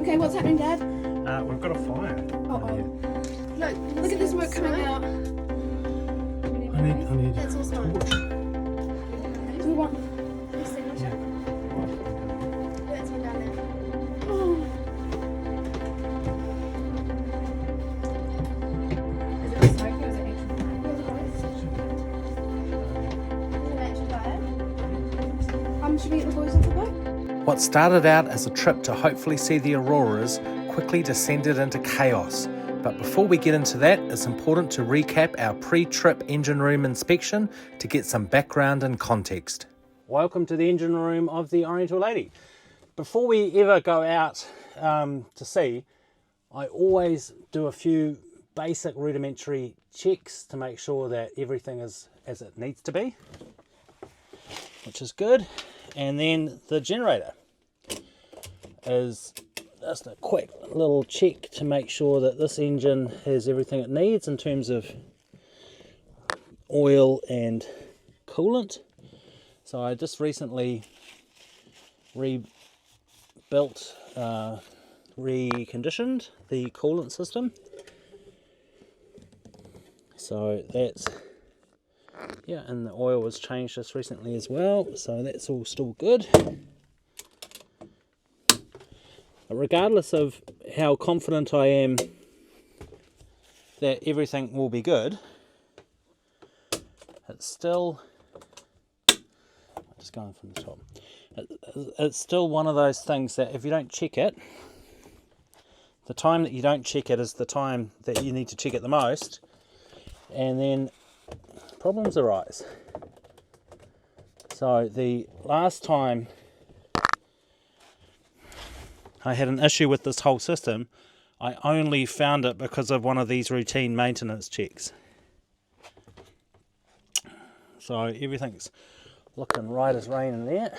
Okay, what's happening, Dad? We've got a fire. Look at this smoke coming out. I need That's all a torch. Do we want extinguisher? That's one down there. Oh. Is it a smoke or is it actual fire? Should we get the boys off the boat? What started out as a trip to hopefully see the auroras quickly descended into chaos. But before we get into that, it's important to recap our pre-trip engine room inspection to get some background and context. Welcome to the engine room of the Oriental Lady. Before we ever go out to sea, I always do a few basic rudimentary checks to make sure that everything is as it needs to be, which is good. And then the generator is just a quick little check to make sure that this engine has everything it needs in terms of oil and coolant. So I just recently reconditioned the coolant system. So that's, yeah, and the oil was changed just recently as well, so that's all still good. But regardless of how confident I am that everything will be good, it's still, just going from the top, it's still one of those things that if you don't check it, the time that you don't check it is the time that you need to check it the most, and then problems arise. So the last time I had an issue with this whole system, I only found it because of one of these routine maintenance checks. So everything's looking right as rain in there.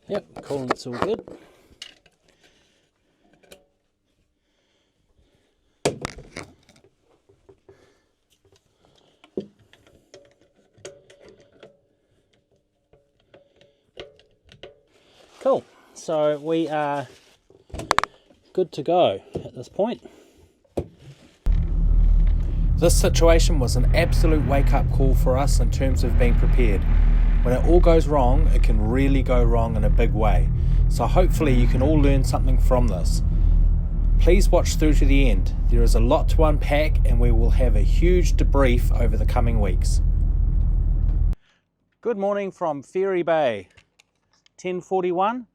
Yep, coolant's all good. Cool, so we are good to go at this point. This situation was an absolute wake-up call for us in terms of being prepared. When it all goes wrong, it can really go wrong in a big way. So hopefully you can all learn something from this. Please watch through to the end. There is a lot to unpack and we will have a huge debrief over the coming weeks. Good morning from Ferry Bay, 10:41.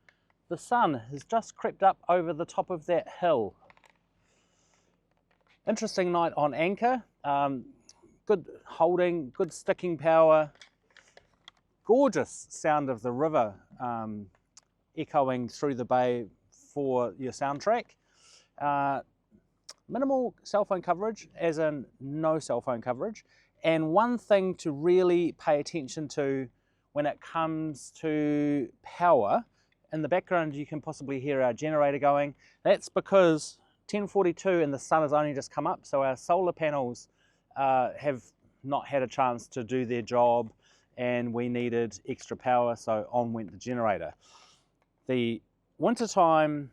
The sun has just crept up over the top of that hill. Interesting night on anchor. Good holding, good sticking power. Gorgeous sound of the river echoing through the bay for your soundtrack. Minimal cell phone coverage, as in no cell phone coverage. And one thing to really pay attention to when it comes to power, in the background you can possibly hear our generator going. That's because 10:42 and the sun has only just come up, so our solar panels have not had a chance to do their job, and we needed extra power, so on went the generator. The wintertime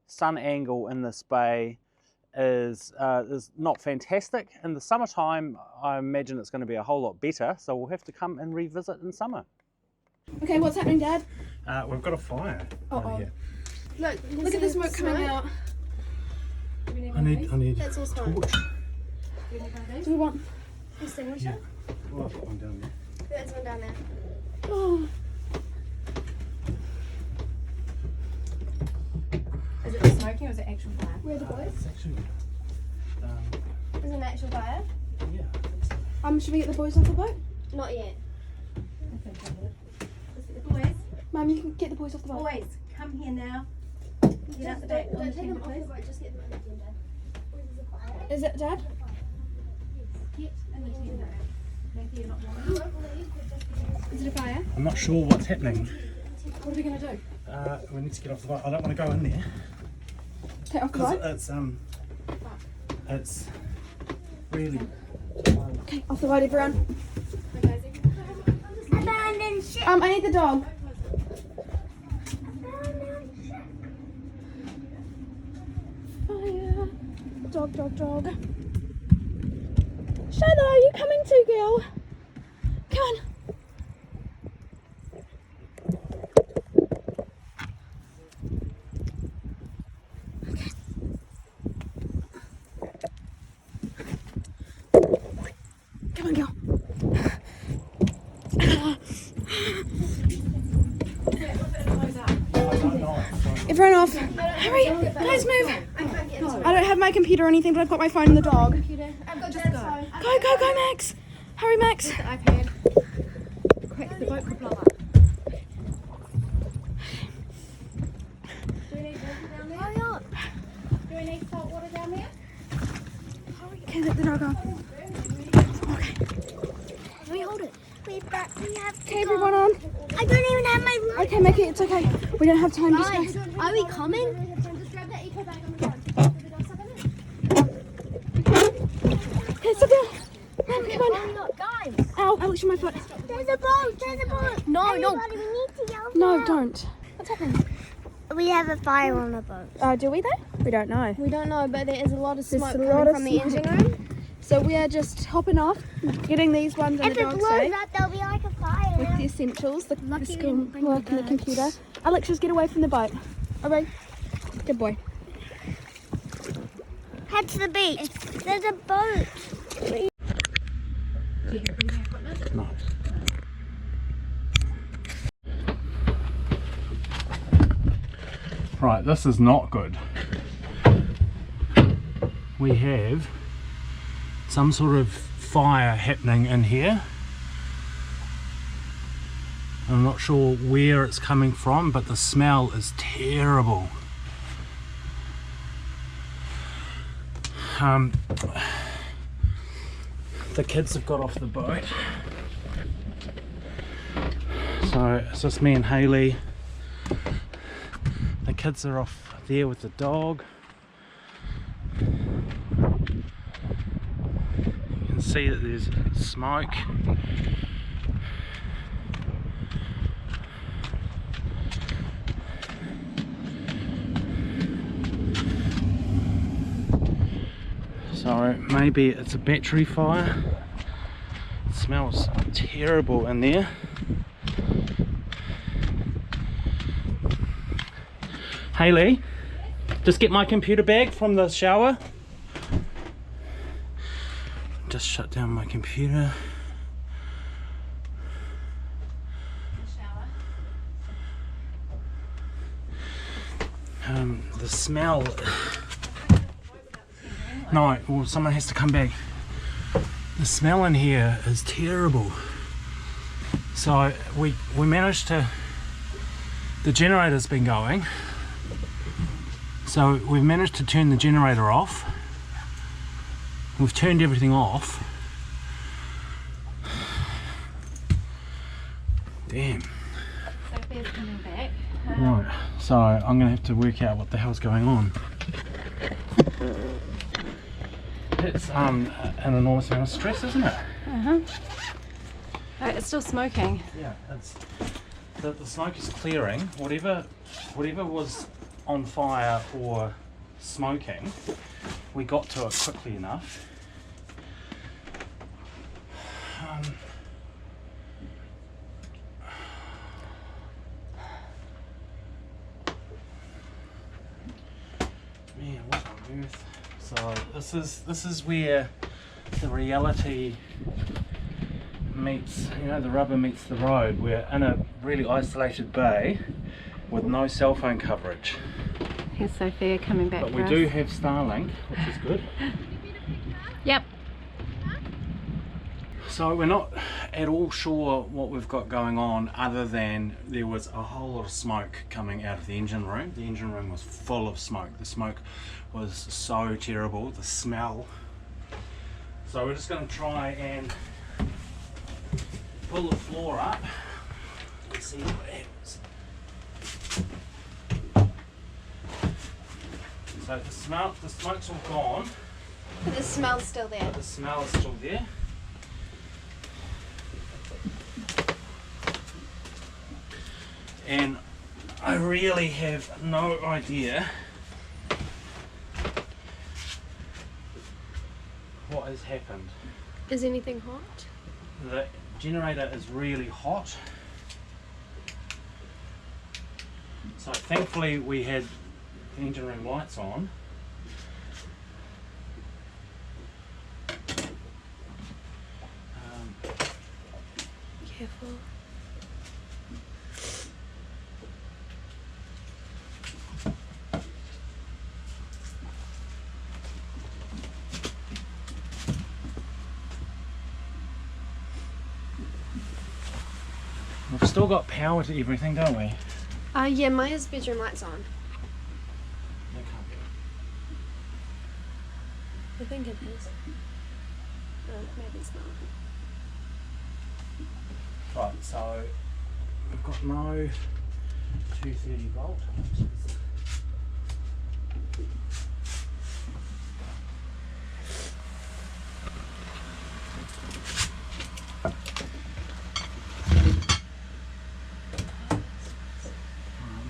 sun angle in this bay is not fantastic. In the summertime, I imagine it's going to be a whole lot better, so we'll have to come and revisit in summer. Okay, what's happening, Dad? We've got a fire here. Look at the smoke coming out. I need That's all a smoke. torch. Do we want extinguisher? Well, I've got one down there. That's one down there. Oh. Is it smoking or is it actual fire? Where are the boys? It's actually, Is it an actual fire? yeah, I think so. Should we get the boys off the boat? Not yet. Boys, Mum, you can get the boys off the boat. boys, come here now. Get out the back. Don't take them off the boat, just get them on the tender. Is it, Dad? Is it a fire? I'm not sure what's happening. What are we going to do? We need to get off the boat. I don't want to go in there Take off the because boat? it's really Okay, off the road, everyone. Abandoned ship. I need the dog. Fire. Dog. Shiloh, you coming too, girl? Come on. Come on, girl. Everyone off. Hurry, guys, move. I don't have my computer or anything, but I've got my phone and the dog. I've got just go. Go, Max. Hurry, Max. The iPad. Quick, the boat could blow up. Do we need water down there? Hurry up. Do we need salt water down there? Okay, let the dog go. Okay. Let me hold it. We have to Okay, everyone on. I don't even have my room. Okay, Mickey, it's okay. We don't have time. Just Guys, go. are we coming? Just grab that eco bag on the phone. Okay, sit down. Come on. Hurry up, guys. Ow, Alex, my foot. There's a boat. No. Everybody, we need to yell. No, now. don't. What's happening? We have a fire on the boat. Do we though? We don't know. We don't know, but there is a lot of There's smoke a coming lot of from the smoke. engine room. So we are just hopping off, getting these ones and If the it dog blows safe up, there'll be like a fire. with the essentials, the Lucky we school didn't bring work the and the birds. computer. Alex, just get away from the boat. Alright. Good boy. Head to the beach. There's a boat. No. Right, this is not good. We have some sort of fire happening in here. I'm not sure where it's coming from, but the smell is terrible. The kids have got off the boat, so it's just me and Hayley. The kids are off there with the dog. You can see that there's smoke. So maybe it's a battery fire. It smells terrible in there. Hayley, just get my computer bag from the shower. Just shut down my computer. The smell. No, well, someone has to come back. The smell in here is terrible. So we managed to. The generator's been going. So we've managed to turn the generator off. We've turned everything off. Damn. Sophia's coming back. Right, so I'm going to have to work out what the hell's going on. It's an enormous amount of stress, isn't it? Oh, it's still smoking. Yeah, it's the smoke is clearing. Whatever was on fire or smoking, we got to it quickly enough. Man, what on earth? So this is where the reality meets, the rubber meets the road. We're in a really isolated bay with no cell phone coverage. Here's Sophia coming back. But we do have Starlink, which is good. Yep. So we're not at all sure what we've got going on, other than there was a whole lot of smoke coming out of the engine room. The engine room was full of smoke. The smoke was so terrible, the smell. So we're just going to try and pull the floor up and see what happens. So the smoke's all gone, But the smell's still there. but the smell is still there. really have no idea what has happened. Is anything hot? The generator is really hot. So thankfully we had the engine room lights on. Careful. We've still got power to everything, don't we? Yeah, Maya's bedroom light's on. They can't be. I think it is. Maybe it's not. Right, so we've got no 230 volt.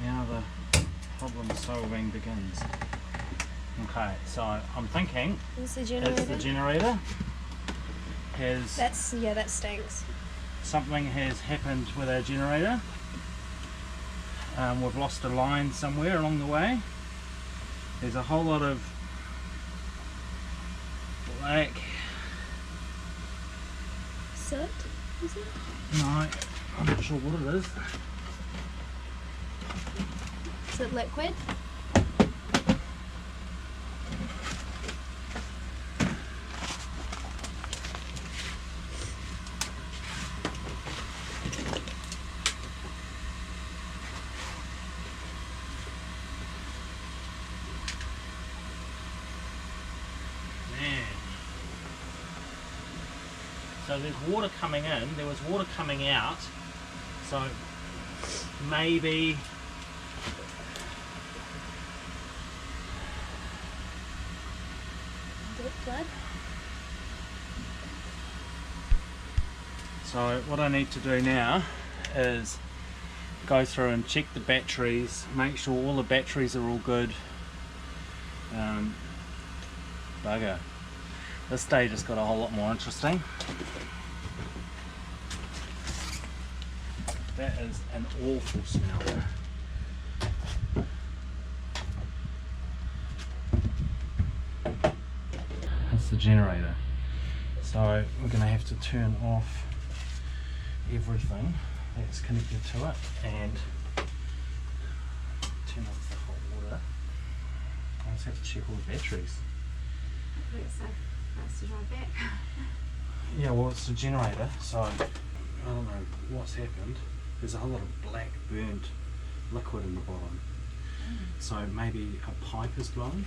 Now the problem solving begins. Okay, so I'm thinking Is the it's generator? the generator. That stinks. Something has happened with our generator. We've lost a line somewhere along the way. There's a whole lot of black. Soot? Is it? No, I'm not sure what it is. Is it liquid? So there's water coming in, there was water coming out, so maybe Blood? so what I need to do now is go through and check the batteries, make sure all the batteries are all good. Bugger. This day just got a whole lot more interesting. That is an awful smell. That's the generator. So we're going to have to turn off everything that's connected to it and turn off the hot water. I just have to check all the batteries. I think it's safe for us to drive back. Yeah, well, it's a generator, so I don't know what's happened. There's a whole lot of black burnt liquid in the bottom. So maybe a pipe is blown.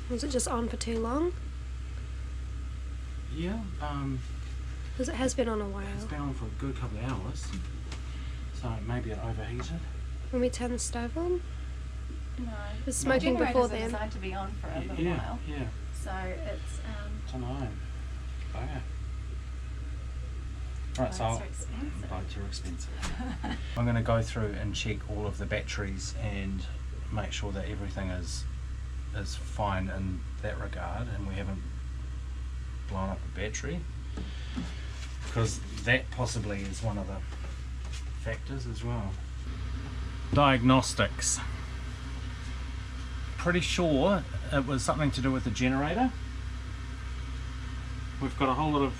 Was it just on for too long? Yeah, Because it has been on a while. it's been on for a good couple of hours. So maybe it overheated. When we turn the stove on? No. It was smoking Generators before are then. designed to be on for a little Yeah, while. yeah. So it's I don't know. Bugger. Right, so boats are expensive. boats are expensive. I'm going to go through and check all of the batteries and make sure that everything is fine in that regard, and we haven't blown up a battery, because that possibly is one of the factors as well. Diagnostics. Pretty sure it was something to do with the generator. We've got a whole lot of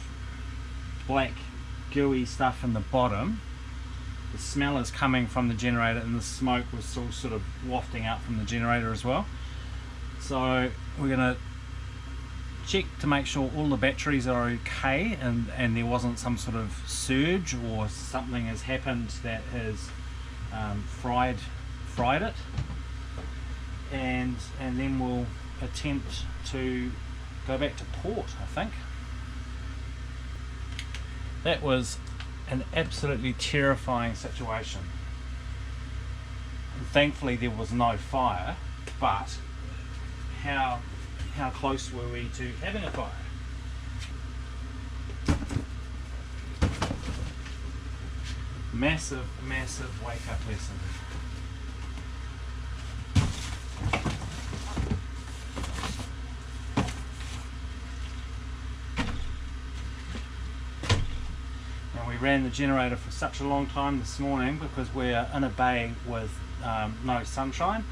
black gooey stuff in the bottom. The smell is coming from the generator, and the smoke was still sort of wafting out from the generator as well. So we're going to check to make sure all the batteries are okay, and there wasn't some sort of surge or something has happened that has fried it, and then we'll attempt to go back to port, I think. That was an absolutely terrifying situation. And thankfully there was no fire, but how close were we to having a fire? massive, massive wake-up lesson. And we ran the generator for such a long time this morning because we're in a bay with no sunshine,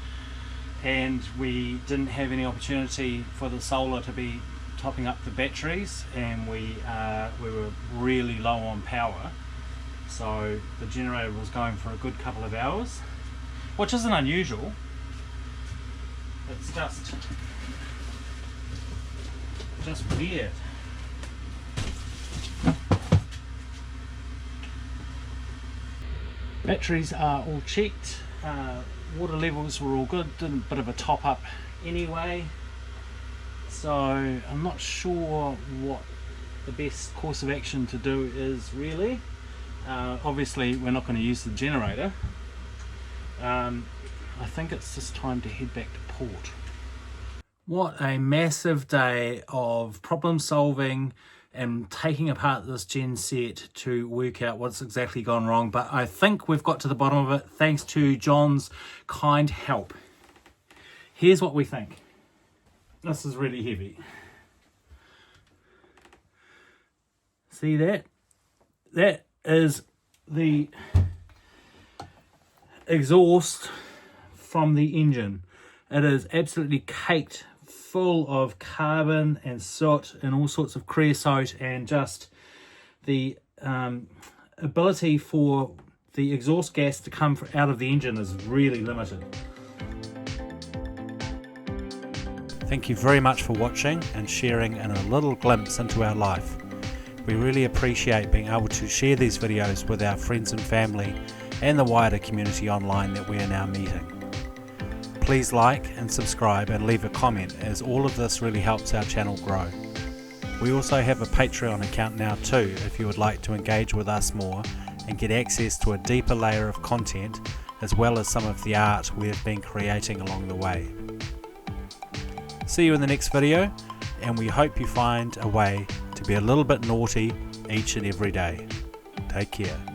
and we didn't have any opportunity for the solar to be topping up the batteries, and we were really low on power, so the generator was going for a good couple of hours, which isn't unusual. It's just weird. Batteries are all checked, water levels were all good, did a bit of a top up anyway, so I'm not sure what the best course of action to do is really. Obviously we're not going to use the generator. I think it's just time to head back to port. What a massive day of problem solving and taking apart this gen set to work out what's exactly gone wrong, but I think we've got to the bottom of it thanks to John's kind help. Here's what we think. This is really heavy. See that? That is the exhaust from the engine. It is absolutely caked full of carbon and soot and all sorts of creosote, and just the ability for the exhaust gas to come out of the engine is really limited. Thank you very much for watching and sharing in a little glimpse into our life. We really appreciate being able to share these videos with our friends and family and the wider community online that we are now meeting. Please like and subscribe and leave a comment, as all of this really helps our channel grow. We also have a Patreon account now too, if you would like to engage with us more and get access to a deeper layer of content, as well as some of the art we have been creating along the way. See you in the next video, and we hope you find a way to be a little bit naughty each and every day. Take care.